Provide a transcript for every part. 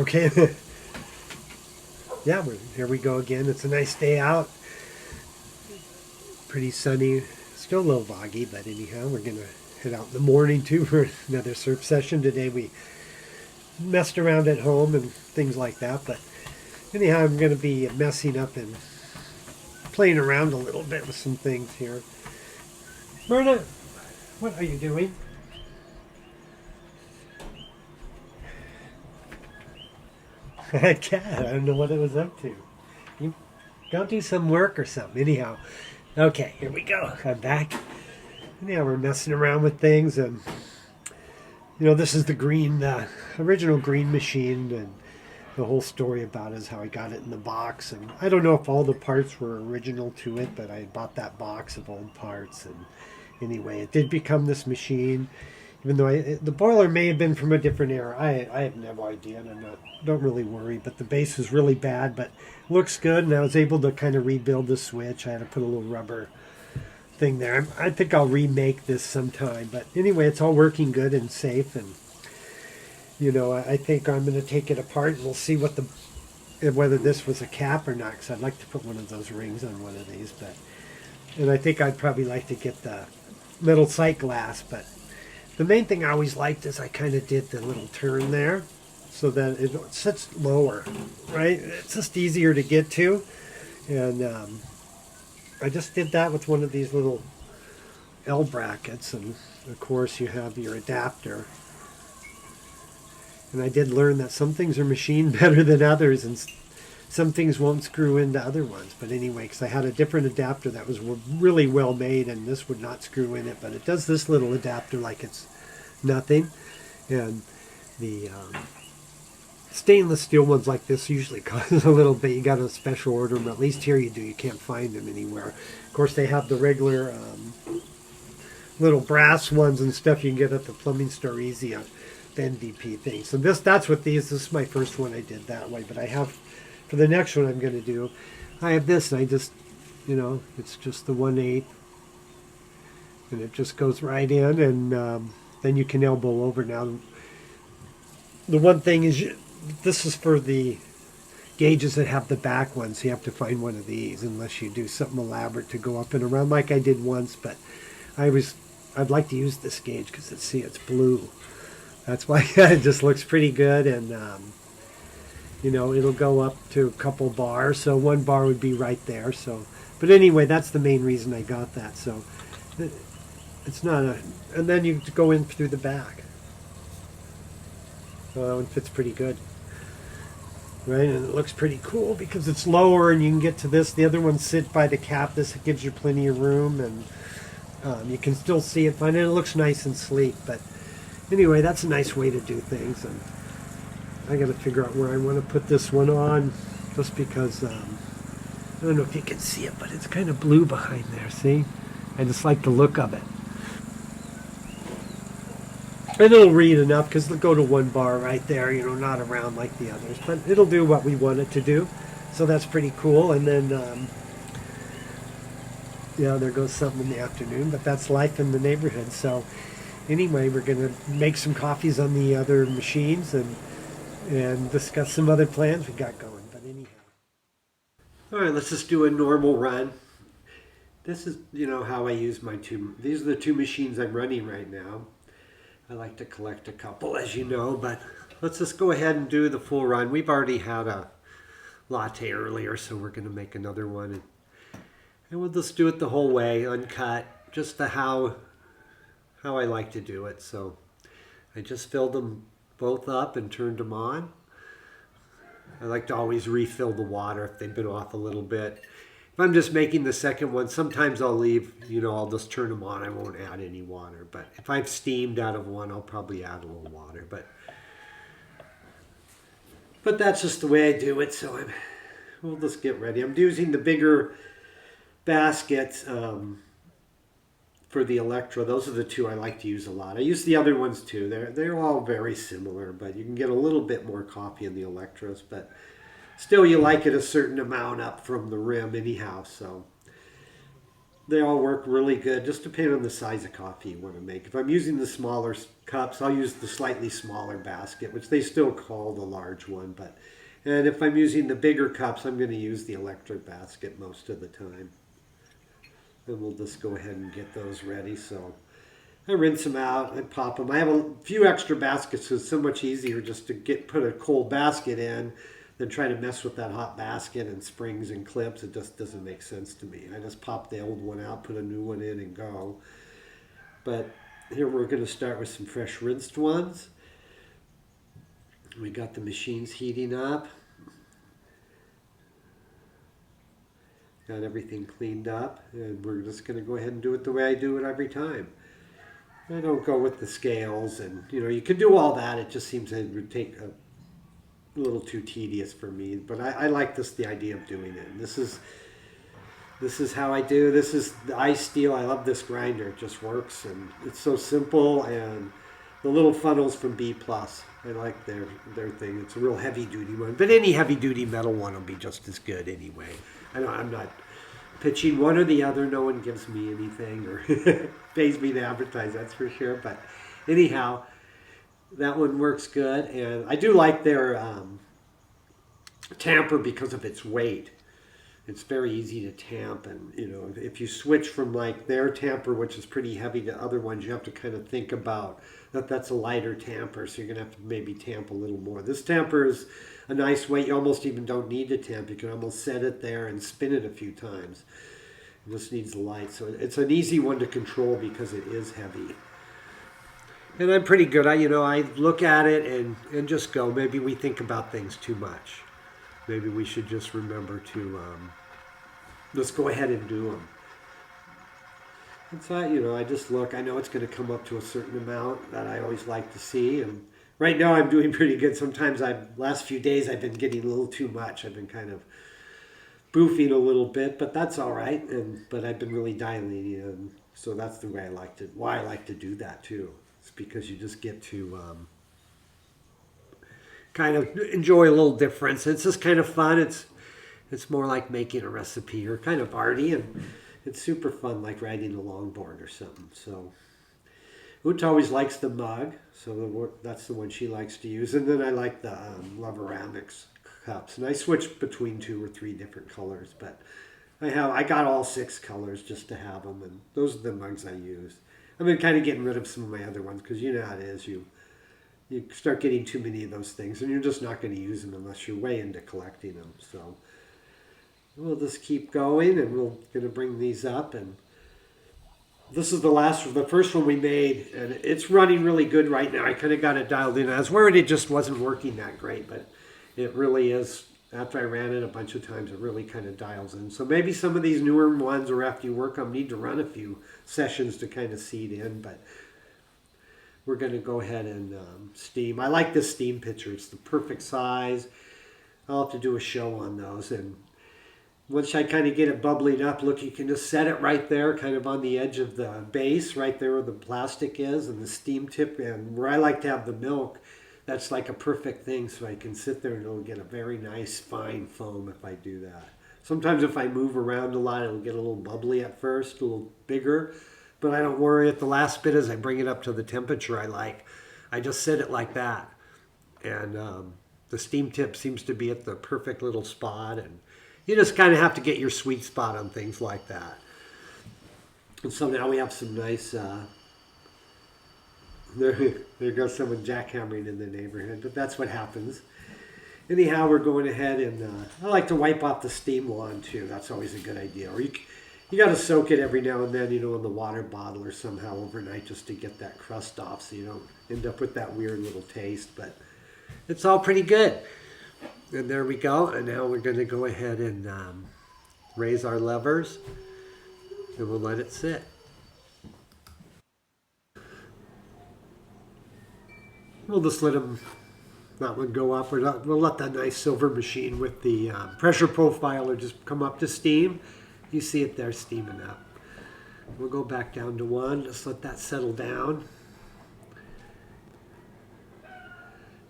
Okay. Yeah, here we go again. It's a nice day out. Pretty sunny. Still a little foggy, but anyhow, we're going to head out in the morning too for another surf session. Today we messed around at home and things like that, but anyhow, I'm going to be messing up and playing around a little bit with some things here. Myrna, what are you doing? Cat, I don't know what it was up to. You go do some work or something. Anyhow, okay, here we go. I'm back. Anyhow, we're messing around with things, and this is the green, original green machine, and the whole story about is how I got it in the box. And I don't know if all the parts were original to it, but I bought that box of old parts, and anyway, it did become this machine. Even though the boiler may have been from a different era, I have no idea, and don't really worry. But the base is really bad, but looks good, and I was able to kind of rebuild the switch. I had to put a little rubber thing there. I think I'll remake this sometime. But anyway, it's all working good and safe, and I think I'm going to take it apart, and we'll see whether this was a cap or not. Because I'd like to put one of those rings on one of these, and I think I'd probably like to get the metal sight glass, but. The main thing I always liked is I kind of did the little turn there so that it sits lower, right? It's just easier to get to. And I just did that with one of these little L brackets. And of course you have your adapter. And I did learn that some things are machined better than others, and some things won't screw into other ones. But anyway, because I had a different adapter that was really well made, and this would not screw in it, but it does this little adapter like it's nothing. And the stainless steel ones like this usually cost a little bit. You got to special order them. At least here you do. You can't find them anywhere. Of course, they have the regular little brass ones and stuff you can get at the plumbing store easy on the NVP thing. So that's what this is my first one I did that way, but I have. For the next one I'm going to do, I have this, and I just, it's just the 1/8, and it just goes right in, and then you can elbow over. Now, the one thing is, this is for the gauges that have the back ones, so you have to find one of these, unless you do something elaborate to go up and around, like I did once, but I'd like to use this gauge, because it's blue. That's why it just looks pretty good, and it'll go up to a couple bars, so one bar would be right there. So, but anyway, that's the main reason I got that. So, it's not and then you go in through the back. So that one fits pretty good, right? And it looks pretty cool because it's lower, and you can get to this. The other ones sit by the cap. This gives you plenty of room, and you can still see it fine, and it looks nice and sleek. But anyway, that's a nice way to do things. And I got to figure out where I want to put this one on, just because, I don't know if you can see it, but it's kind of blue behind there, see? I just like the look of it. And it'll read enough, because it'll go to one bar right there, not around like the others. But it'll do what we want it to do, so that's pretty cool. And then, there goes something in the afternoon, but that's life in the neighborhood. So anyway, we're going to make some coffees on the other machines, and discuss some other plans we got going. But anyhow. All right, let's just do a normal run. This is, how I use my these are the two machines I'm running right now. I like to collect a couple, as you know, but let's just go ahead and do the full run. We've already had a latte earlier, so we're going to make another one. And we'll just do it the whole way, uncut, just how I like to do it. So I just filled them both up and turned them on. I like to always refill the water if they've been off a little bit. If I'm just making the second one, sometimes I'll leave, I'll just turn them on. I won't add any water. But if I've steamed out of one, I'll probably add a little water. But that's just the way I do it. So we'll just get ready. I'm using the bigger baskets for the Electra. Those are the two I like to use a lot. I use the other ones too. They're all very similar, but you can get a little bit more coffee in the Electras, but still you like it a certain amount up from the rim anyhow. So they all work really good, just depending on the size of coffee you want to make. If I'm using the smaller cups, I'll use the slightly smaller basket, which they still call the large one. And if I'm using the bigger cups, I'm going to use the electric basket most of the time. And we'll just go ahead and get those ready. So I rinse them out, I pop them. I have a few extra baskets, so it's so much easier just to put a cold basket in than try to mess with that hot basket and springs and clips. It just doesn't make sense to me. I just pop the old one out, put a new one in, and go. But here we're going to start with some fresh rinsed ones. We got the machines heating up. Got everything cleaned up, and we're just going to go ahead and do it the way I do it every time. I don't go with the scales, and you can do all that. It just seems it would take a little too tedious for me, but I like the idea of doing it. And this is how I do. This is the ice steel. I love this grinder. It just works, and it's so simple. And the little funnels from B Plus, I like their thing. It's a real heavy duty one, but any heavy duty metal one will be just as good anyway. I'm not pitching one or the other. No one gives me anything or pays me to advertise, that's for sure. But anyhow, that one works good, and I do like their tamper because of its weight. It's very easy to tamp, and if you switch from like their tamper, which is pretty heavy, to other ones, you have to kind of think about that's a lighter tamper, so you're gonna have to maybe tamp a little more. This tamper is a nice weight. You almost even don't need to tamp. You can almost set it there and spin it a few times. It just needs the light, so it's an easy one to control because it is heavy. And I'm pretty good. I look at it and just go. Maybe we think about things too much. Maybe we should just remember to just go ahead and do them. And so, I just look. I know it's going to come up to a certain amount that I always like to see. And right now I'm doing pretty good. Sometimes last few days I've been getting a little too much. I've been kind of boofing a little bit, but that's all right. But I've been really dialing in. So that's the way why I like to do that too. It's because you just get to kind of enjoy a little difference. It's just kind of fun. It's more like making a recipe or kind of arty, and it's super fun, like riding a longboard or something. So Ut always likes the mug, so that's the one she likes to use. And then I like the Loveramics cups, and I switch between 2 or 3 different colors, but I got all 6 colors just to have them, and those are the mugs I use. I've been kind of getting rid of some of my other ones because you know how it is. You start getting too many of those things, and you're just not going to use them unless you're way into collecting them. So we'll just keep going, and we're going to bring these up. And this is the first one we made, and it's running really good right now. I kind of got it dialed in. I was worried it just wasn't working that great, but it really is. After I ran it a bunch of times, it really kind of dials in. So maybe some of these newer ones, or after you work them, need to run a few sessions to kind of seed in. But we're going to go ahead and steam. I like this steam pitcher. It's the perfect size. I'll have to do a show on those. And once I kind of get it bubbling up, look, you can just set it right there, kind of on the edge of the base, right there where the plastic is, and the steam tip. And where I like to have the milk, that's like a perfect thing, so I can sit there and it'll get a very nice fine foam if I do that. Sometimes if I move around a lot, it'll get a little bubbly at first, a little bigger, but I don't worry. At the last bit, as I bring it up to the temperature I like, I just set it like that. And the steam tip seems to be at the perfect little spot, and you just kind of have to get your sweet spot on things like that. And so now we have some nice... There goes someone jackhammering in the neighborhood, but that's what happens. Anyhow, we're going ahead, and I like to wipe off the steam wand too. That's always a good idea. Or you got to soak it every now and then, in the water bottle or somehow overnight, just to get that crust off, so you don't end up with that weird little taste. But it's all pretty good. And there we go. And now we're going to go ahead and raise our levers, and we'll let it sit. We'll just let that one go up. We'll let that nice silver machine with the pressure profiler just come up to steam. You see it there steaming up. We'll go back down to 1. Just let that settle down.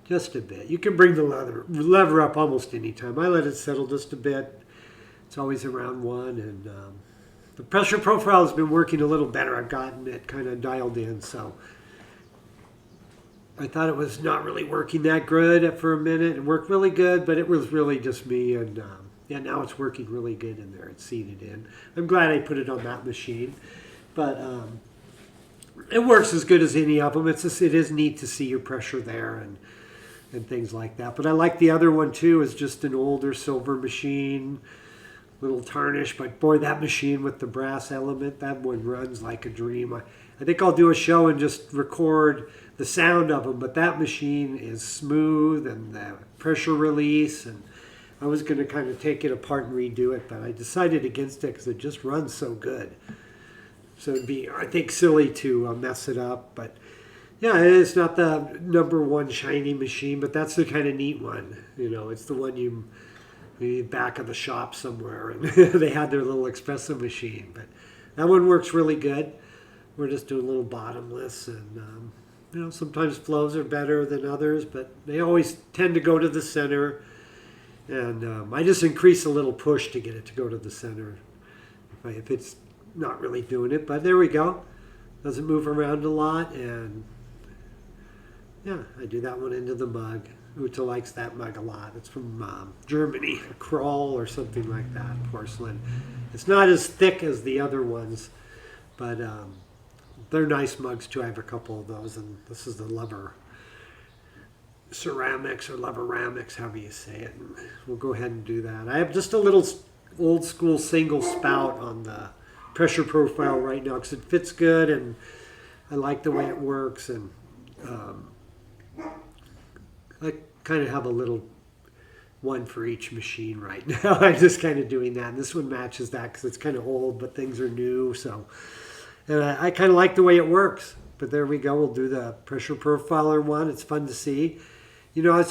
Just a bit. You can bring the lever up almost any time. I let it settle just a bit. It's always around 1, and the pressure profile has been working a little better. I've gotten it kind of dialed in, so I thought it was not really working that good for a minute. It worked really good, but it was really just me, and yeah, now it's working really good in there. It's seated in. I'm glad I put it on that machine, but it works as good as any of them. It is neat to see your pressure there and things like that. But I like the other one too. It's just an older silver machine, little tarnish, but boy, that machine with the brass element, that one runs like a dream. I think I'll do a show and just record the sound of them, but that machine is smooth, and the pressure release, and I was going to kind of take it apart and redo it, but I decided against it because it just runs so good. So it'd be, I think, silly to mess it up, but yeah, it's not the number one shiny machine, but that's the kind of neat one. You know, it's the one you back of the shop somewhere, and they had their little espresso machine, but that one works really good. We're just doing a little bottomless, and you know, sometimes flows are better than others, but they always tend to go to the center, and I just increase a little push to get it to go to the center if it's not really doing it, but there we go. Doesn't move around a lot, and yeah, I do that one into the mug. Uta likes that mug a lot. It's from Germany, a Kroll or something like that, porcelain. It's not as thick as the other ones, but they're nice mugs too. I have a couple of those, and this is the Lover Ceramics or Loveramics, however you say it. And we'll go ahead and do that. I have just a little old school single spout on the pressure profile right now because it fits good, and I like the way it works, and I kind of have a little one for each machine right now. I'm just kind of doing that, and this one matches that because it's kind of old, but things are new, so and I kind of like the way it works. But there we go. We'll do the pressure profiler one. It's fun to see. You know,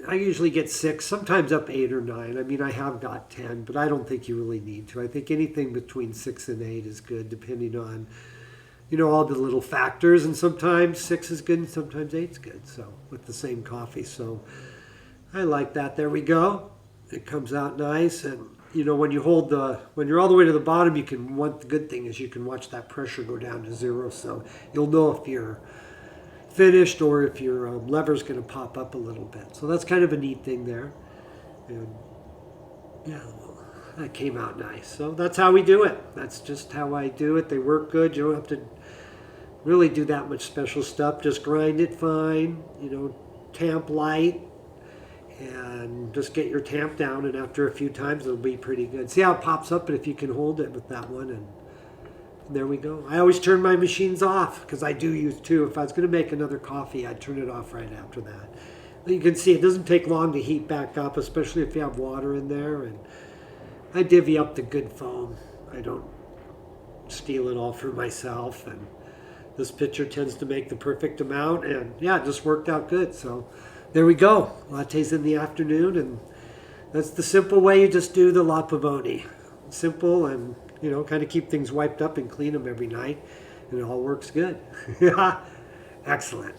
I usually get 6, sometimes up 8 or 9. I mean, I have got 10, but I don't think you really need to. I think anything between 6 and 8 is good, depending on, you know, all the little factors. And sometimes 6 is good, and sometimes 8 is good. So with the same coffee, so I like that. There we go. It comes out nice, and you know, when you're all the way to the bottom, the good thing is you can watch that pressure go down to 0, so you'll know if you're finished or if your lever's going to pop up a little bit. So that's kind of a neat thing there. And yeah, well, that came out nice. So that's how we do it. That's just how I do it. They work good. You don't have to really do that much special stuff. Just grind it fine, you know, tamp light, and just get your tamp down, and after a few times it'll be pretty good. See how it pops up, but if you can hold it with that one, and there we go. I always turn my machines off because I do use 2. If I was going to make another coffee, I'd turn it off right after that. You can see it doesn't take long to heat back up, especially if you have water in there, and I divvy up the good foam. I don't steal it all for myself, and this pitcher tends to make the perfect amount, and yeah, it just worked out good. So there we go. Lattes in the afternoon, and that's the simple way you just do the La Pavoni. Simple, and you know, kind of keep things wiped up and clean them every night, and it all works good. Excellent.